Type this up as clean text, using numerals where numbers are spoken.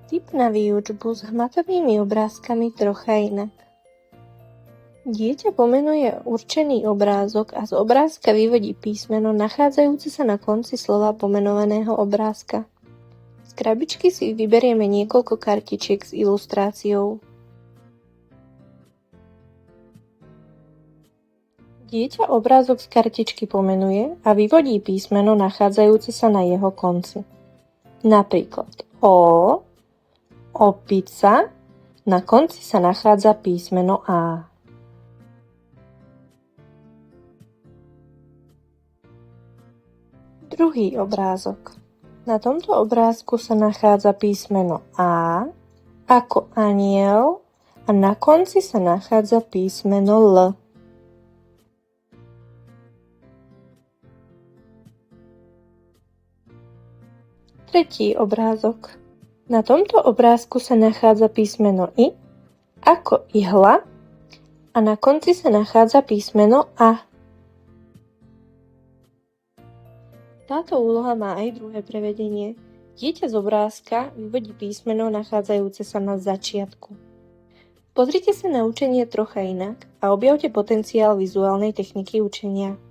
Tip na výučbu s hmatovými obrázkami trocha inak. Dieťa pomenuje určený obrázok a z obrázka vyvodí písmeno nachádzajúce sa na konci slova pomenovaného obrázka. Z krabičky si vyberieme niekoľko kartičiek s ilustráciou. Dieťa obrázok z kartičky pomenuje a vyvodí písmeno nachádzajúce sa na jeho konci. Napríklad opica, na konci sa nachádza písmeno A. Druhý obrázok. Na tomto obrázku sa nachádza písmeno A ako aniel a na konci sa nachádza písmeno L. Tretí obrázok. Na tomto obrázku sa nachádza písmeno I ako ihla a na konci sa nachádza písmeno A. Táto úloha má aj druhé prevedenie. Dieťa z obrázka vyvodí písmeno nachádzajúce sa na začiatku. Pozrite sa na učenie trocha inak a objavte potenciál vizuálnej techniky učenia.